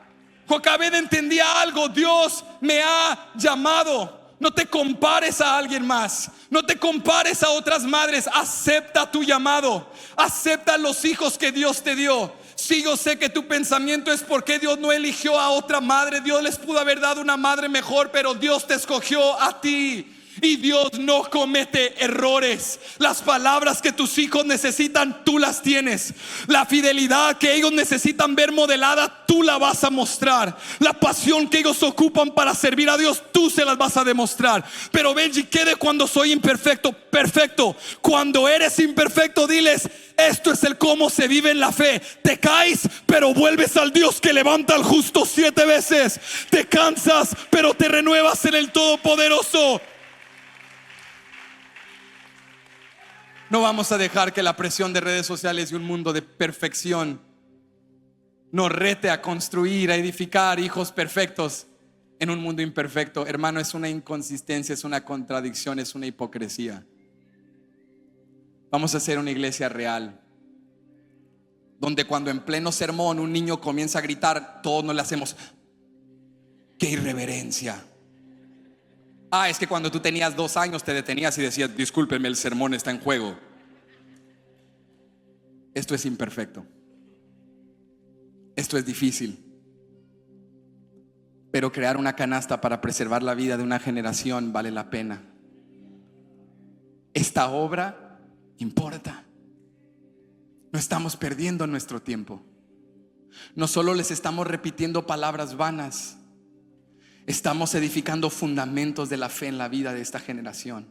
Jocabed entendía algo: Dios me ha llamado. No te compares a alguien más, no te compares a otras madres. Acepta tu llamado, acepta los hijos que Dios te dio. Sí, yo sé que tu pensamiento es: ¿por qué Dios no eligió a otra madre? Dios les pudo haber dado una madre mejor, pero Dios te escogió a ti. Y Dios no comete errores. Las palabras que tus hijos necesitan, tú las tienes. La fidelidad que ellos necesitan ver modelada, tú la vas a mostrar. La pasión que ellos ocupan para servir a Dios, tú se las vas a demostrar. Pero Benji, ¿qué de cuando soy imperfecto? Perfecto. Cuando eres imperfecto, diles: esto es el cómo se vive en la fe. Te caes, pero vuelves al Dios que levanta al justo 7 veces. Te cansas, pero te renuevas en el Todopoderoso. No vamos a dejar que la presión de redes sociales y un mundo de perfección nos rete a construir, a edificar hijos perfectos en un mundo imperfecto. Hermano, es una inconsistencia, es una contradicción, es una hipocresía. Vamos a hacer una iglesia real. donde cuando en pleno sermón un niño comienza a gritar, todos nos le hacemos, ¡qué irreverencia! Es que cuando tú tenías 2 años te detenías y decías, discúlpenme, el sermón está en juego. Esto es imperfecto. Esto es difícil. Pero crear una canasta para preservar la vida de una generación vale la pena. Esta obra importa. No estamos perdiendo nuestro tiempo. No solo les estamos repitiendo palabras vanas, estamos edificando fundamentos de la fe en la vida de esta generación.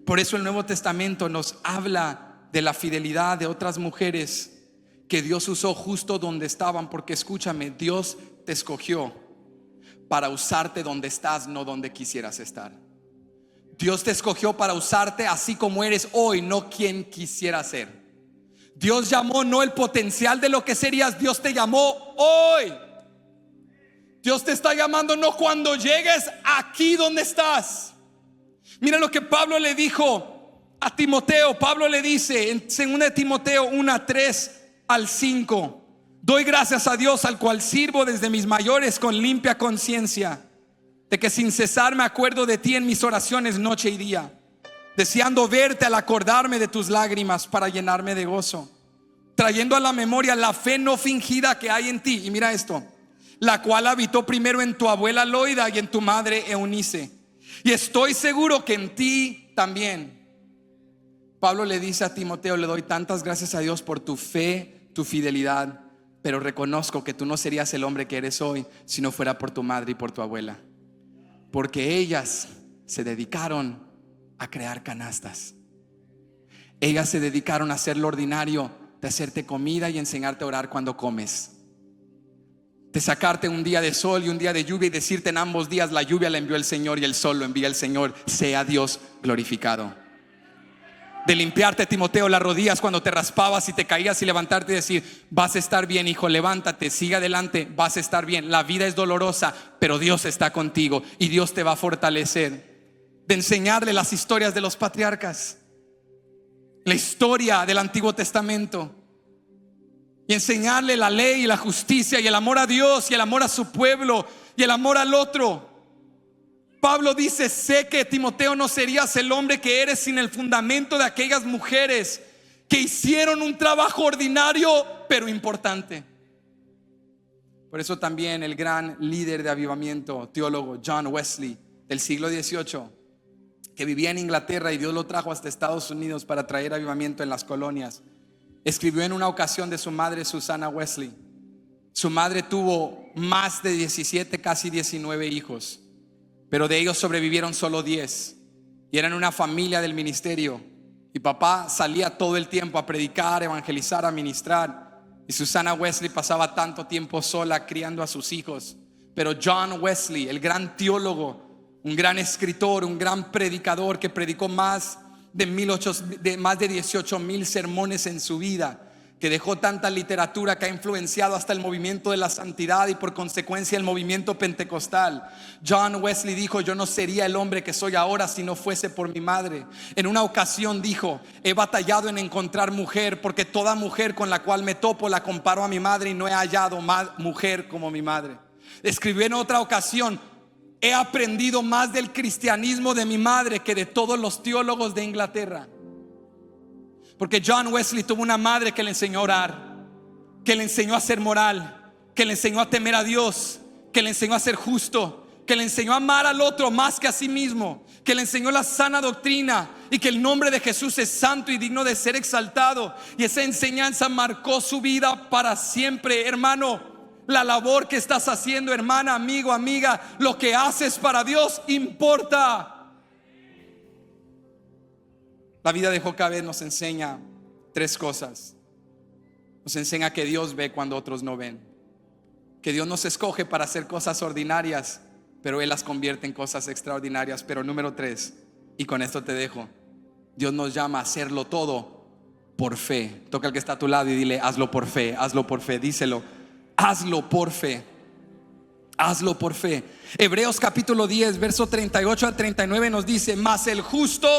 Por eso el Nuevo Testamento nos habla de la fidelidad de otras mujeres que Dios usó justo donde estaban. Porque escúchame, Dios te escogió para usarte donde estás, no donde quisieras estar. Dios te escogió para usarte así como eres hoy, no quien quisiera ser. Dios llamó no el potencial de lo que serías, Dios te llamó hoy. Dios te está llamando no cuando llegues aquí donde estás. Mira lo que Pablo le dijo a Timoteo. Pablo le dice en 2 Timoteo 1:3-5: doy gracias a Dios, al cual sirvo desde mis mayores con limpia conciencia, de que sin cesar me acuerdo de ti en mis oraciones noche y día, deseando verte al acordarme de tus lágrimas para llenarme de gozo, trayendo a la memoria la fe no fingida que hay en ti. Y mira esto: la cual habitó primero en tu abuela Loida y en tu madre Eunice, y estoy seguro que en ti también. Pablo le dice a Timoteo: le doy tantas gracias a Dios por tu fe, tu fidelidad, pero reconozco que tú no serías el hombre que eres hoy si no fuera por tu madre y por tu abuela, porque ellas se dedicaron a crear canastas. Ellas se dedicaron a hacer lo ordinario, de hacerte comida y enseñarte a orar cuando comes, de sacarte un día de sol y un día de lluvia y decirte en ambos días: la lluvia la envió el Señor y el sol lo envía el Señor, sea Dios glorificado. De limpiarte, Timoteo, las rodillas cuando te raspabas y te caías y levantarte y decir: vas a estar bien, hijo, levántate, sigue adelante, vas a estar bien. La vida es dolorosa, pero Dios está contigo y Dios te va a fortalecer. De enseñarle las historias de los patriarcas, la historia del Antiguo Testamento, y enseñarle la ley y la justicia y el amor a Dios y el amor a su pueblo y el amor al otro. Pablo dice: sé que, Timoteo, no serías el hombre que eres sin el fundamento de aquellas mujeres que hicieron un trabajo ordinario pero importante. Por eso también el gran líder de avivamiento, teólogo John Wesley del siglo XVIII, que vivía en Inglaterra y Dios lo trajo hasta Estados Unidos para traer avivamiento en las colonias, escribió en una ocasión de su madre, Susana Wesley. Su madre tuvo más de 17, casi 19 hijos, pero de ellos sobrevivieron solo 10, y eran una familia del ministerio. Y papá salía todo el tiempo a predicar, a evangelizar, a ministrar, y Susana Wesley pasaba tanto tiempo sola criando a sus hijos. Pero John Wesley, el gran teólogo, un gran escritor, un gran predicador que predicó más de 18,000 sermones en su vida, que dejó tanta literatura que ha influenciado hasta el movimiento de la santidad y por consecuencia el movimiento pentecostal. John Wesley dijo: yo no sería el hombre que soy ahora si no fuese por mi madre. En una ocasión dijo: he batallado en encontrar mujer, porque toda mujer con la cual me topo la comparo a mi madre y no he hallado más mujer como mi madre. Escribió en otra ocasión: he aprendido más del cristianismo de mi madre que de todos los teólogos de Inglaterra. Porque John Wesley tuvo una madre que le enseñó a orar, que le enseñó a ser moral, que le enseñó a temer a Dios, que le enseñó a ser justo, que le enseñó a amar al otro más que a sí mismo, que le enseñó la sana doctrina y que el nombre de Jesús es santo y digno de ser exaltado. Y esa enseñanza marcó su vida para siempre. Hermano, la labor que estás haciendo, hermana, amigo, amiga, lo que haces para Dios importa. La vida de Jocabed nos enseña 3 cosas. Nos enseña que Dios ve cuando otros no ven, que Dios nos escoge para hacer cosas ordinarias, pero Él las convierte en cosas extraordinarias. Pero número 3, y con esto te dejo: Dios nos llama a hacerlo todo por fe. Toca al que está a tu lado y dile: hazlo por fe, hazlo por fe. Díselo: hazlo por fe, hazlo por fe. Hebreos capítulo 10, verso 38 al 39 nos dice: mas el justo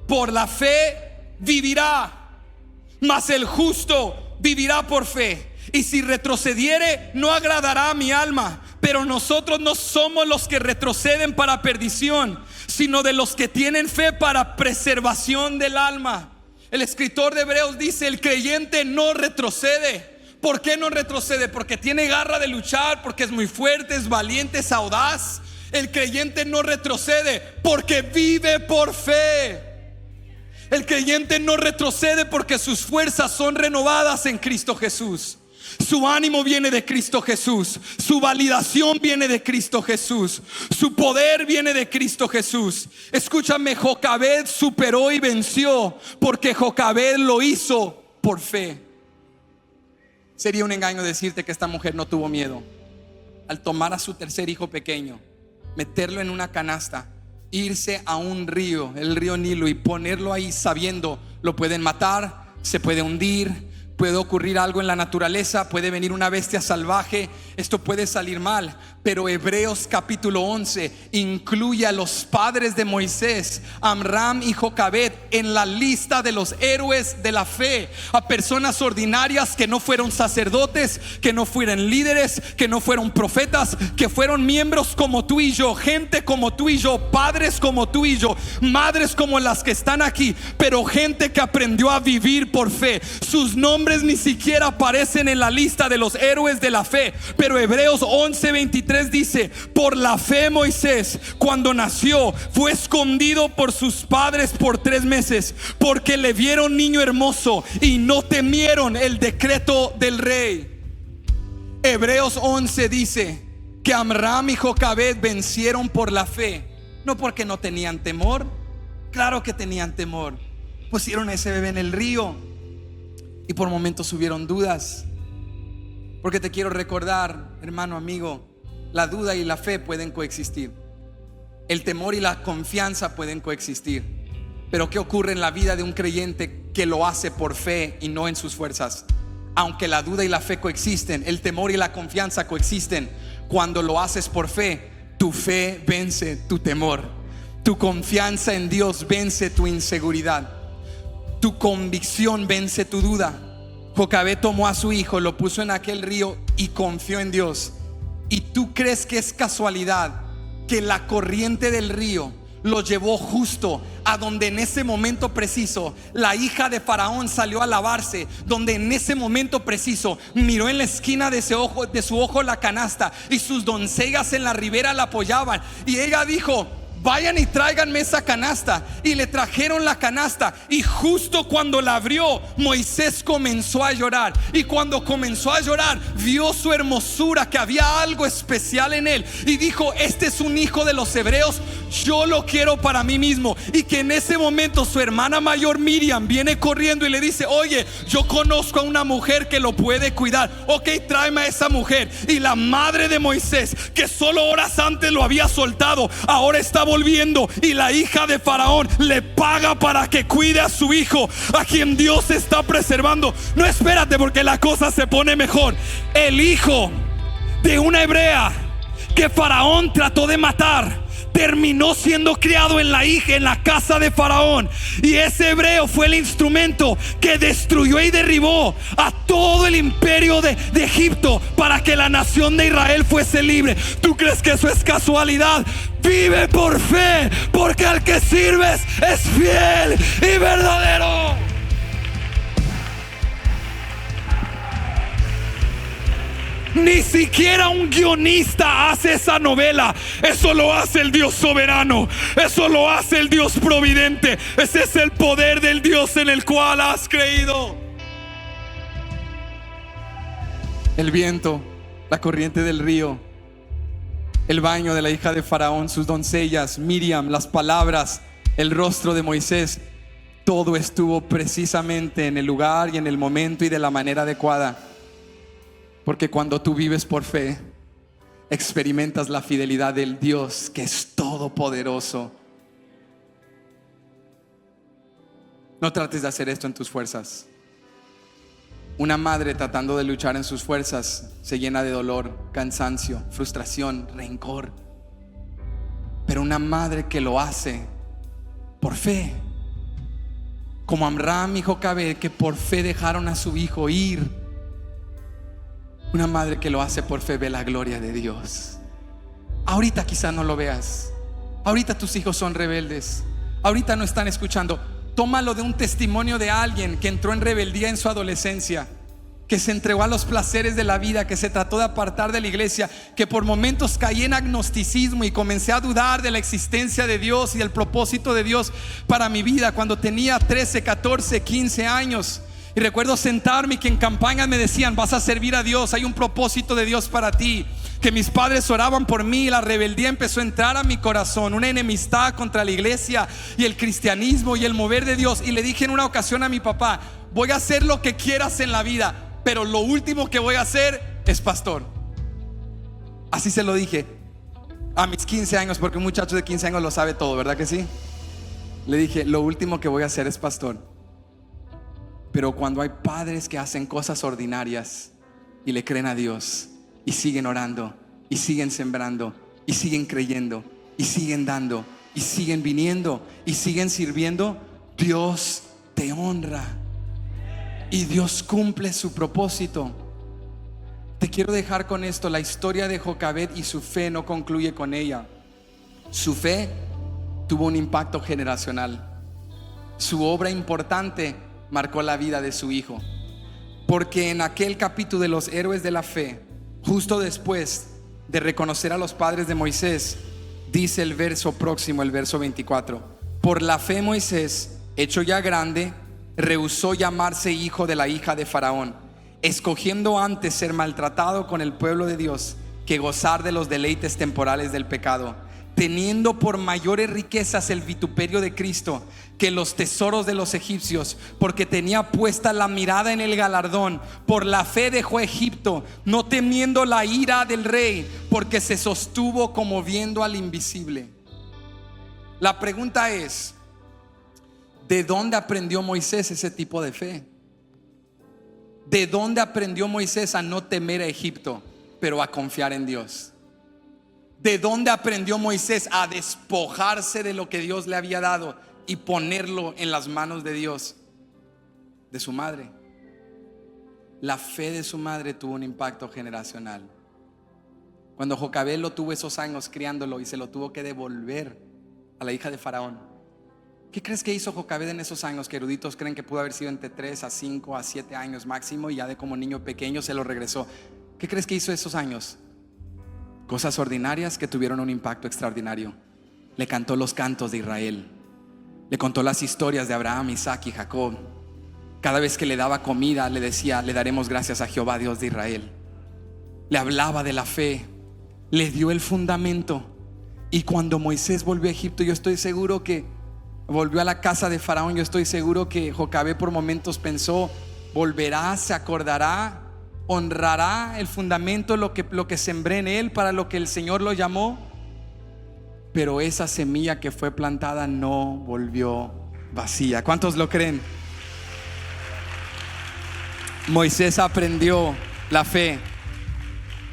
por la fe vivirá. Mas el justo vivirá por fe. Y si retrocediere, no agradará a mi alma. Pero nosotros no somos los que retroceden para perdición, sino de los que tienen fe para preservación del alma. El escritor de Hebreos dice: el creyente no retrocede. ¿Por qué no retrocede? Porque tiene garra de luchar, porque es muy fuerte, es valiente, es audaz. El creyente no retrocede porque vive por fe. El creyente no retrocede porque sus fuerzas son renovadas en Cristo Jesús. Su ánimo viene de Cristo Jesús. Su validación viene de Cristo Jesús. Su poder viene de Cristo Jesús. Escúchame, Jocabed superó y venció porque Jocabed lo hizo por fe. Sería un engaño decirte que esta mujer no tuvo miedo. Al tomar a su tercer hijo pequeño, meterlo en una canasta, irse a un río, el río Nilo, y ponerlo ahí sabiendo: lo pueden matar, se puede hundir, puede ocurrir algo en la naturaleza, puede venir una bestia salvaje, esto puede salir mal. Pero Hebreos capítulo 11 incluye a los padres de Moisés, Amram y Jocabed, en la lista de los héroes de la fe. A personas ordinarias que no fueron sacerdotes, que no fueron líderes, que no fueron profetas, que fueron miembros como tú y yo, gente como tú y yo, padres como tú y yo, madres como las que están aquí, pero gente que aprendió a vivir por fe. Sus nombres ni siquiera aparecen en la lista de los héroes de la fe, pero Hebreos 11:23 dice: por la fe Moisés, cuando nació, fue escondido por sus padres por 3 meses, porque le vieron niño hermoso y no temieron el decreto del rey. Hebreos 11 dice que Amram y Jocabed vencieron por la fe, no porque no tenían temor. Claro que tenían temor. Pusieron a ese bebé en el río y por momentos hubieron dudas. Porque te quiero recordar, hermano, amigo, la duda y la fe pueden coexistir. El temor y la confianza pueden coexistir. Pero ¿qué ocurre en la vida de un creyente que lo hace por fe y no en sus fuerzas? Aunque la duda y la fe coexisten, el temor y la confianza coexisten. Cuando lo haces por fe, tu fe vence tu temor. Tu confianza en Dios vence tu inseguridad. Tu convicción vence tu duda. Jocabed tomó a su hijo, lo puso en aquel río y confió en Dios. ¿Y tú crees que es casualidad que la corriente del río lo llevó justo a donde en ese momento preciso la hija de Faraón salió a lavarse? Donde en ese momento preciso miró en la esquina de su ojo la canasta y sus doncellas en la ribera la apoyaban, y ella dijo: vayan y tráiganme esa canasta. Y le trajeron la canasta, y justo cuando la abrió, Moisés comenzó a llorar. Y cuando comenzó a llorar, vio su hermosura, que había algo especial en él, y dijo: este es un hijo de los hebreos, yo lo quiero para mí mismo. Y que en ese momento su hermana mayor Miriam viene corriendo y le dice: oye, yo conozco a una mujer que lo puede cuidar. Ok, tráeme a esa mujer. Y la madre de Moisés, que solo horas antes lo había soltado, ahora está volviendo, y la hija de Faraón le paga para que cuide a su hijo, a quien Dios está preservando. No, espérate, porque la cosa se pone mejor. El hijo de una hebrea que Faraón trató de matar terminó siendo criado en la casa de Faraón, y ese hebreo fue el instrumento que destruyó y derribó a todo el imperio de Egipto para que la nación de Israel fuese libre. ¿Tú crees que eso es casualidad? Vive por fe, porque al que sirves es fiel y verdadero. Ni siquiera un guionista hace esa novela. Eso lo hace el Dios soberano. Eso lo hace el Dios providente. Ese es el poder del Dios en el cual has creído. El viento, la corriente del río, el baño de la hija de Faraón, sus doncellas, Miriam, las palabras, el rostro de Moisés, todo estuvo precisamente en el lugar y en el momento y de la manera adecuada. Porque cuando tú vives por fe, experimentas la fidelidad del Dios que es todopoderoso. No trates de hacer esto en tus fuerzas. Una madre tratando de luchar en sus fuerzas se llena de dolor, cansancio, frustración, rencor. Pero una madre que lo hace por fe, como Amram y Jocabed, que por fe dejaron a su hijo ir. Una madre que lo hace por fe ve la gloria de Dios. Ahorita quizá no lo veas. Ahorita tus hijos son rebeldes. Ahorita no están escuchando. Tómalo de un testimonio de alguien que entró en rebeldía en su adolescencia, que se entregó a los placeres de la vida, que se trató de apartar de la iglesia, que por momentos caí en agnosticismo y comencé a dudar de la existencia de Dios y del propósito de Dios para mi vida cuando tenía 13, 14, 15 años. Y recuerdo sentarme y que en campañas me decían: vas a servir a Dios, hay un propósito de Dios para ti. Que mis padres oraban por mí y la rebeldía empezó a entrar a mi corazón, una enemistad contra la iglesia y el cristianismo y el mover de Dios. Y le dije en una ocasión a mi papá: voy a hacer lo que quieras en la vida, pero lo último que voy a hacer es pastor. Así se lo dije a mis 15 años, porque un muchacho de 15 años lo sabe todo, ¿verdad que sí? Le dije: lo último que voy a hacer es pastor. Pero cuando hay padres que hacen cosas ordinarias y le creen a Dios y siguen orando y siguen sembrando y siguen creyendo y siguen dando y siguen viniendo y siguen sirviendo, Dios te honra y Dios cumple su propósito. Te quiero dejar con esto: la historia de Jocabed y su fe no concluye con ella. Su fe tuvo un impacto generacional. Su obra importante marcó la vida de su hijo, porque en aquel capítulo de los héroes de la fe, justo después de reconocer a los padres de Moisés, dice el verso próximo, el verso 24: por la fe Moisés, hecho ya grande, rehusó llamarse hijo de la hija de Faraón, escogiendo antes ser maltratado con el pueblo de Dios que gozar de los deleites temporales del pecado, teniendo por mayores riquezas el vituperio de Cristo que los tesoros de los egipcios, porque tenía puesta la mirada en el galardón. Por la fe dejó Egipto, no temiendo la ira del rey, porque se sostuvo como viendo al invisible. La pregunta es: ¿de dónde aprendió Moisés ese tipo de fe? ¿De dónde aprendió Moisés a no temer a Egipto, pero a confiar en Dios? ¿De dónde aprendió Moisés a despojarse de lo que Dios le había dado y ponerlo en las manos de Dios? De su madre. La fe de su madre tuvo un impacto generacional. Cuando Jocabed lo tuvo esos años criándolo y se lo tuvo que devolver a la hija de Faraón, ¿qué crees que hizo Jocabed en esos años? Que eruditos creen que pudo haber sido entre 3 a 5 a 7 años máximo, y ya de como niño pequeño se lo regresó. ¿Qué crees que hizo esos años? Cosas ordinarias que tuvieron un impacto extraordinario. Le cantó los cantos de Israel, le contó las historias de Abraham, Isaac y Jacob. Cada vez que le daba comida le decía: le daremos gracias a Jehová, Dios de Israel. Le hablaba de la fe, le dio el fundamento. Y cuando Moisés volvió a Egipto, yo estoy seguro que volvió a la casa de Faraón, yo estoy seguro que Jocabed por momentos pensó: volverá, se acordará, honrará el fundamento, lo que sembré en él, para lo que el Señor lo llamó. Pero esa semilla que fue plantada no volvió vacía. ¿Cuántos lo creen? Moisés aprendió la fe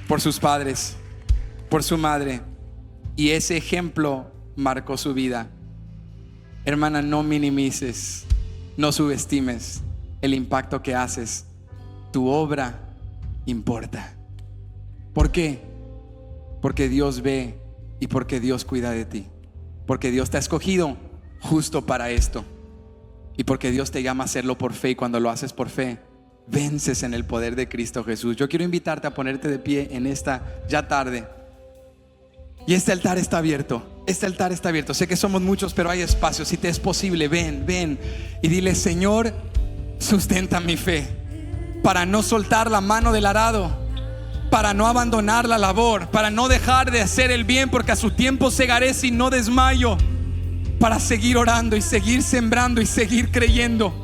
por sus padres, por su madre, y ese ejemplo marcó su vida. Hermana, no minimices, no subestimes el impacto que haces. Tu obra importa. ¿Por qué? Porque Dios ve y porque Dios cuida de ti, porque Dios te ha escogido justo para esto, y porque Dios te llama a hacerlo por fe. Y cuando lo haces por fe, vences en el poder de Cristo Jesús. Yo quiero invitarte a ponerte de pie en esta ya tarde. Y este altar está abierto. Este altar está abierto. Sé que somos muchos, pero hay espacio. Si te es posible, ven y dile: Señor, sustenta mi fe para no soltar la mano del arado, para no abandonar la labor, para no dejar de hacer el bien, porque a su tiempo segaré si no desmayo, para seguir orando y seguir sembrando y seguir creyendo.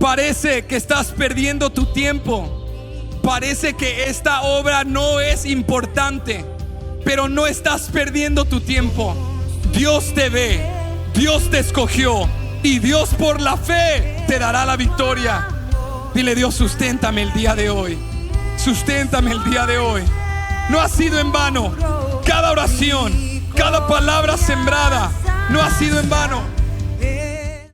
Parece que estás perdiendo tu tiempo, parece que esta obra no es importante, pero no estás perdiendo tu tiempo. Dios te ve, Dios te escogió, y Dios por la fe te dará la victoria. Dile: Dios, susténtame el día de hoy. Susténtame el día de hoy. No ha sido en vano. Cada oración, cada palabra sembrada no ha sido en vano.